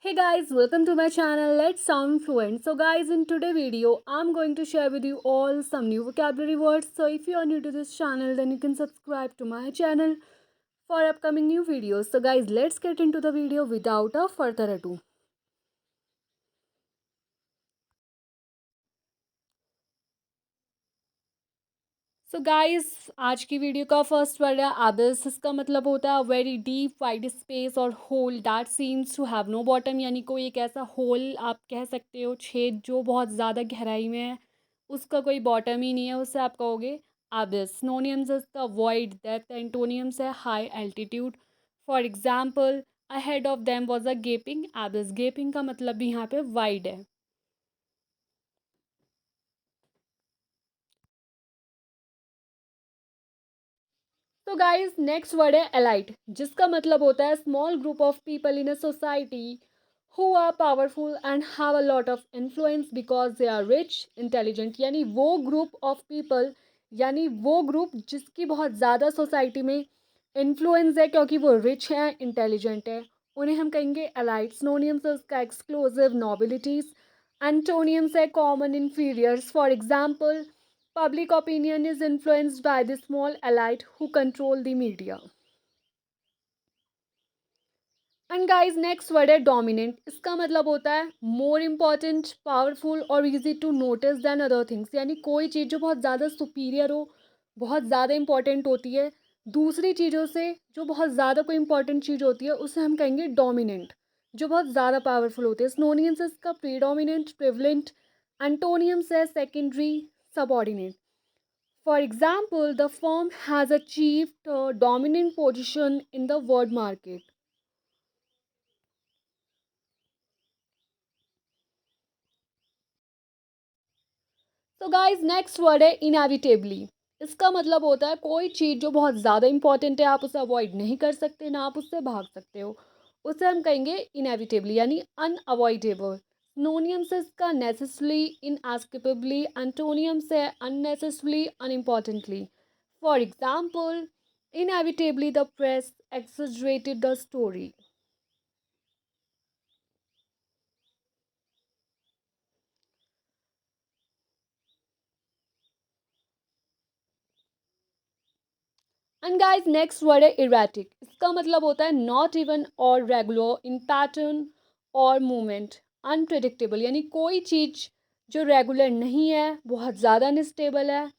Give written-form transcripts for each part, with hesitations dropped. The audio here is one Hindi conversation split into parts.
Hey guys, welcome to my channel Let's Sound Fluent. So guys, in today video, I'm going to share with you all some new vocabulary words. So if you are new to this channel, then you can subscribe to my channel for upcoming new videos. So guys, let's get into the video without a further ado. So guys, आज की वीडियो का फर्स्ट वर्ड है अबिस। इसका मतलब होता है वेरी डीप वाइड स्पेस और hole that seems to have no bottom, यानी कोई एक ऐसा होल आप कह सकते हो, छेद जो बहुत ज़्यादा गहराई में है, उसका कोई बॉटम ही नहीं है, उससे आप कहोगे अबिस। सिनोनिम्स इसका वॉइड, डेप्थ। एंटोनियम्स है high altitude. For example, ahead of them was a gaping abyss. Gaping का मतलब भी यहाँ पे वाइड है। तो गाइस, नेक्स्ट वर्ड है एलाइट, जिसका मतलब होता है small group of people in a society who are powerful and have a lot of influence because they are rich intelligent. यानी वो ग्रुप ऑफ पीपल, यानी वो ग्रुप जिसकी बहुत ज़्यादा सोसाइटी में इन्फ्लुएंस है क्योंकि वो रिच है, इंटेलिजेंट है, उन्हें हम कहेंगे एलाइट। सिनोनिम्स है उसका एक्सक्लूसिव, नोबिलिटीज। एंटोनियम्स है common, inferiors. For example, public opinion is influenced by the small elite who control the media. And guys, next word है डोमिनेंट। इसका मतलब होता है मोर इम्पॉर्टेंट, पावरफुल और easy to notice than other things. यानी कोई चीज़ जो बहुत ज़्यादा सुपीरियर हो, बहुत ज़्यादा इंपॉर्टेंट होती है दूसरी चीज़ों से, जो बहुत ज़्यादा कोई इंपॉर्टेंट चीज़ होती है उसे हम कहेंगे डोमिनेंट, जो बहुत ज़्यादा पावरफुल होती है। सिनोनिम्स इसका प्रीडोमिनेंट, प्रिवलेंट। एंटोनियम्स है secondary, subordinate. For example, the firm has achieved a dominant position in the world market. तो गाइज, नेक्स्ट वर्ड है इनएविटेबली। इसका मतलब होता है कोई चीज़ जो बहुत ज़्यादा इंपॉर्टेंट है, आप उसे अवॉइड नहीं कर सकते, ना आप उससे भाग सकते हो, उसे हम कहेंगे इनएविटेबली, यानी अनअवॉइडेबल। सिनोनिम्स इसका नेसेसरली, इनएस्केपेबली। एंटोनियम्स है unnecessarily, unimportantly. For example, inevitably the press exaggerated the story. And guys, next word है इरेटिक। इसका मतलब होता है नॉट इवन और रेगुलर इन पैटर्न और मूवमेंट। अनप्रिडिक्टेबल, यानी कोई चीज़ जो रेगुलर नहीं है, बहुत ज़्यादा अनस्टेबल है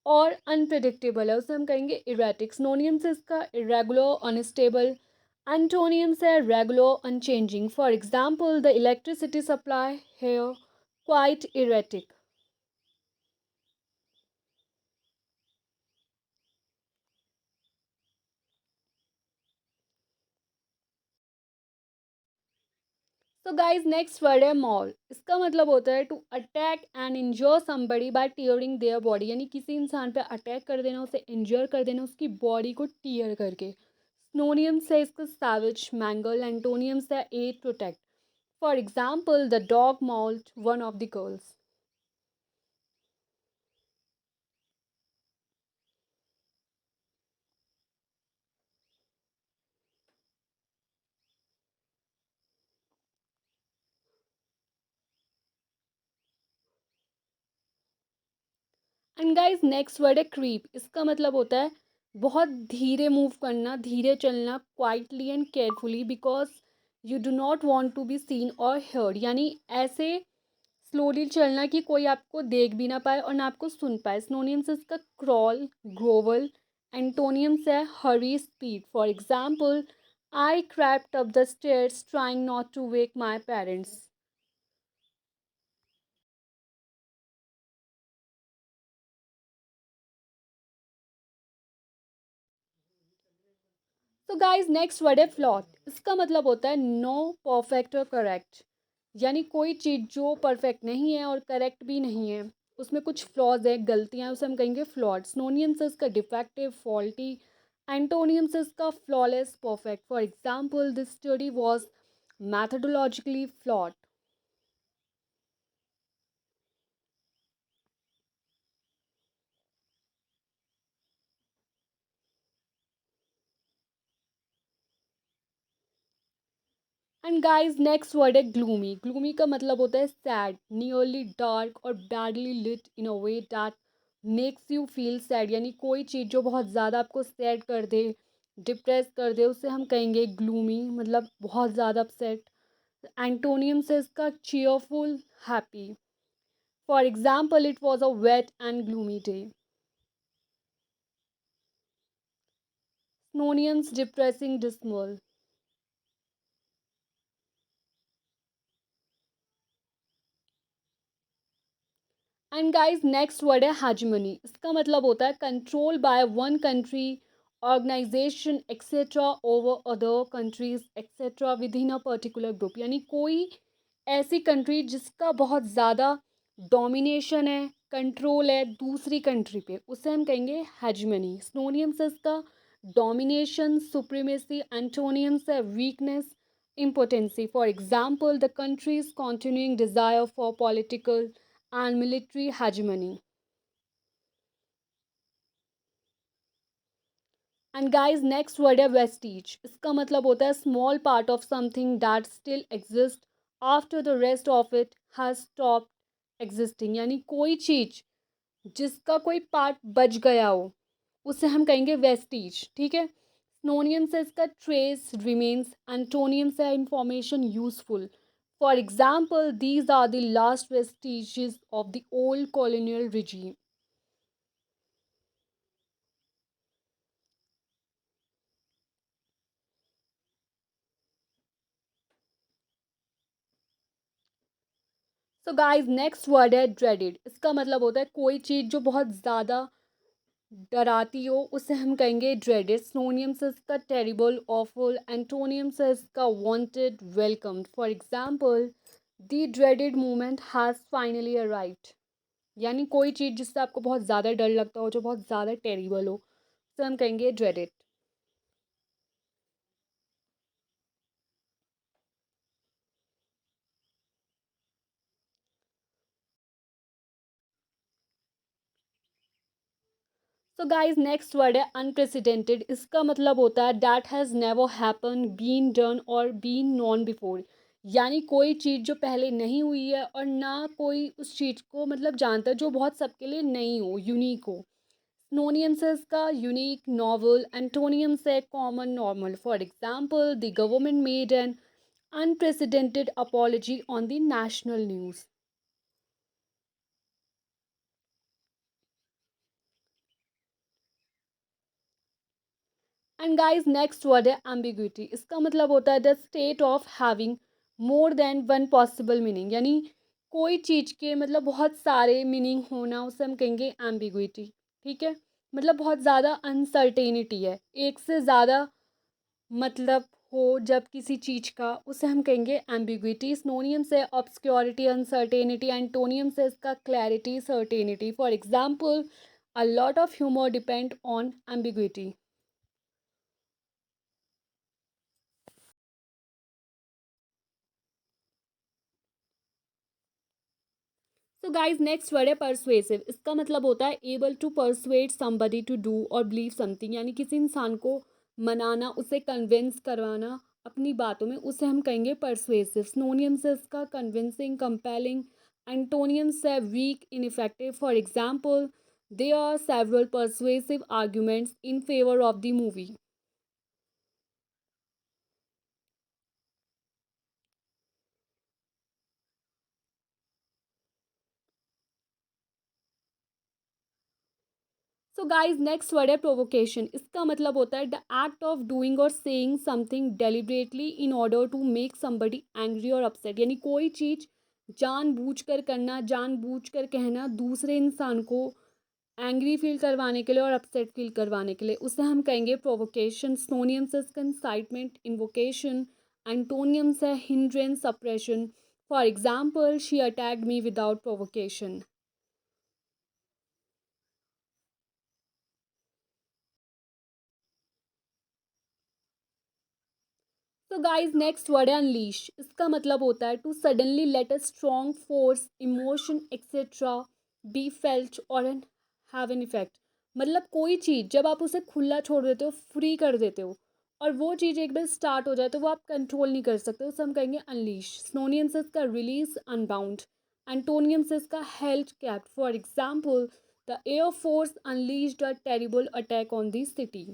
और अनप्रिडिक्टेबल है, उसे हम कहेंगे इरेटिक। सिनोनिम्स है इसका इरेगुलर, अनस्टेबल। एंटोनियम्स है regular, unchanging. For example, the electricity supply here quite erratic. तो गाइज, नेक्स्ट वर्ड है मॉल। इसका मतलब होता है to attack and injure somebody by tearing their body. यानी किसी इंसान पे अटैक कर देना, उसे इंजर कर देना, उसकी बॉडी को टीयर करके। स्नोनियम्स है इसका सैवेज, मैंगल। एंटोनियम्स है aid, protect. For example, the dog mauled one of the girls. And guys, next word है क्रीप। इसका मतलब होता है बहुत धीरे मूव करना, धीरे चलना, quietly and carefully, because you do not want to be seen और हेard। यानी ऐसे स्लोली चलना कि कोई आपको देख भी ना पाए और ना आपको सुन पाए। सिनोनिम्स इसका क्रॉल, ग्रोवल। एंटोनियम्स है hurry, speed. For example, I crept up the stairs trying not to wake my parents. तो गाइज, नेक्स्ट वर्ड है फ्लॉट। इसका मतलब होता है नो परफेक्ट और करेक्ट। यानी कोई चीज़ जो परफेक्ट नहीं है और करेक्ट भी नहीं है, उसमें कुछ फ्लॉज है, गलतियाँ, उसे हम कहेंगे फ्लॉड। सिनोनियम्स इसका डिफेक्टिव, फॉल्टी। एंटोनियम्स इसका flawless, perfect. For example, this study was methodologically flawed. And guys next word है ग्लूमी। ग्लूमी का मतलब होता है सैड, नियरली डार्क और badly lit in a way that makes you feel sad. यानी कोई चीज़ जो बहुत ज़्यादा आपको सैड कर दे, डिप्रेस कर दे, उसे हम कहेंगे ग्लूमी, मतलब बहुत ज़्यादा अपसेट। एंटोनियम से इसका cheerful, happy. For example, it was a wet and gloomy day. Synonyms depressing, dismal. And guys next word है हेgemony। इसका मतलब होता है control by one country, organisation etcetera over other countries etcetera within a particular group. यानी कोई ऐसी कंट्री जिसका बहुत ज़्यादा डोमिनेशन है, कंट्रोल है दूसरी कंट्री पे, उसे हम कहेंगे हेgemony। सिनोनियम्स है इसका डोमिनेशन, सुप्रीमेसी। एंटोनियम्स है weakness, impotency. For example, the country's continuing desire for political and military hegemony. And guys, next word है vestige। इसका मतलब होता है small part of something that still exists after the rest of it has stopped existing। यानी कोई चीज जिसका कोई पार्ट बच गया हो, उसे हम कहेंगे वेस्टीज। ठीक है। सिनोनियम से इसका ट्रेस, रिमेन्स। एंटोनियम से information useful. For example, these are the last vestiges of the old colonial regime. So guys next word है ड्रेडेड। इसका मतलब होता है कोई चीज़ जो बहुत ज़्यादा डराती हो, उसे हम कहेंगे ड्रेडेड। सिनोनियम से इसका टेरिबल, ऑफुल। एंटोनियम से इसका wanted, welcomed. For example, the dreaded moment has finally arrived. यानी कोई चीज़ जिससे आपको बहुत ज़्यादा डर लगता हो, जो बहुत ज़्यादा टेरिबल हो, उसे हम कहेंगे dreaded. So guys next word है अनप्रेसिडेंटेड। इसका मतलब होता है that has never happen, been done और बीन नॉन बिफोर। यानी कोई चीज़ जो पहले नहीं हुई है और ना कोई उस चीज़ को मतलब जानता है, जो बहुत सबके लिए नई हो, यूनिक हो। सिनोनियम से इसका यूनिक, नॉवल। एंटोनियम से common, normal. For example, the government made an unprecedented apology on the national news. And guys next word है एम्बिग्विटी। इसका मतलब होता है the state of having more than one possible meaning. यानी कोई चीज़ के मतलब बहुत सारे मीनिंग होना, उसे हम कहेंगे एम्बिग्विटी। ठीक है। मतलब बहुत ज़्यादा अनसर्टेनिटी है, एक से ज़्यादा मतलब हो जब किसी चीज़ का, उसे हम कहेंगे एम्बिग्विटी। सिनोनियम से ऑब्सक्योरिटी, अनसर्टेनिटी। एंटोनियम से इसका clarity, certainty. For example, a lot of humour depend on ambiguity. So guys next word है परसुएसिव। इसका मतलब होता है able to persuade somebody to do और बिलीव समथिंग। यानी किसी इंसान को मनाना, उसे कन्विंस करवाना अपनी बातों में, उसे हम कहेंगे परसुएसिव। सिनोनियम से इसका कन्विंसिंग, कंपेलिंग। एंटोनियम से weak, ineffective. For example, they are several persuasive arguments in favour of the movie. So guys next word है प्रोवोकेशन। इसका मतलब होता है द एक्ट ऑफ डूइंग और saying something deliberately in order to make somebody angry और अपसेट। यानी कोई चीज़ जानबूझकर करना, जानबूझकर कहना दूसरे इंसान को एंग्री फील करवाने के लिए और अपसेट फील करवाने के लिए, उसे हम कहेंगे प्रोवोकेशन। सिनोनियम्स है कंसाइटमेंट, इन्वोकेशन। एंटोनियम्स है hindrance, suppression. For example, she attacked me without provocation. तो गाइज नेक्स्ट वर्ड है अनलीश। इसका मतलब होता है to suddenly let a strong force, emotion etcetera be felt और एन हैव एन इफेक्ट। मतलब कोई चीज़ जब आप उसे खुला छोड़ देते हो, फ्री कर देते हो, और वो चीज़ एक बार स्टार्ट हो जाए तो वो आप कंट्रोल नहीं कर सकते, उसे हम कहेंगे अनलीश। सिनोनियम से इसका रिलीज, अनबाउंड। एंटोनियम से इसका held, kept. For example, the air force unleashed a terrible attack on the city.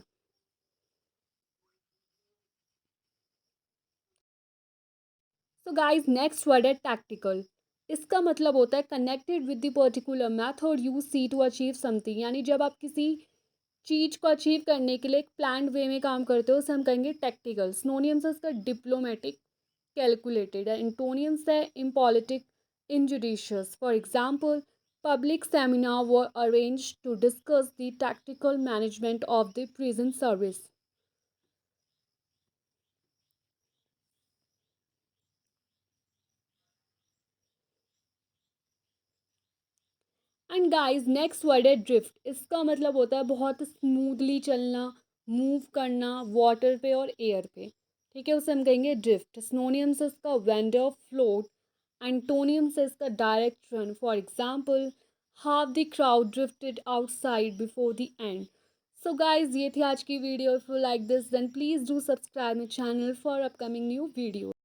So guys next word है टैक्टिकल। इसका मतलब होता है connected with the particular method you see to achieve something, यानी जब आप किसी चीज को अचीव करने के लिए एक प्लान्ड वे में काम करते हो, उसे हम कहेंगे टेक्टिकल। सिनोनियम से इसका diplomatic, calculated, and Antonians say impolitic, injudicious. For example, public seminars were arranged to discuss the tactical management of the prison service. And guys next word है ड्रिफ्ट। इसका मतलब होता है बहुत स्मूथली चलना, मूव करना वाटर पे और एयर पे। ठीक है, उसे हम कहेंगे ड्रिफ्ट। सिनोनियम से इसका वेंडर, फ्लोट। एंटोनियम से इसका direct run. For example, half the crowd drifted outside before the end. So guys ये थी आज की video. If you like this then please do subscribe my channel for upcoming new video.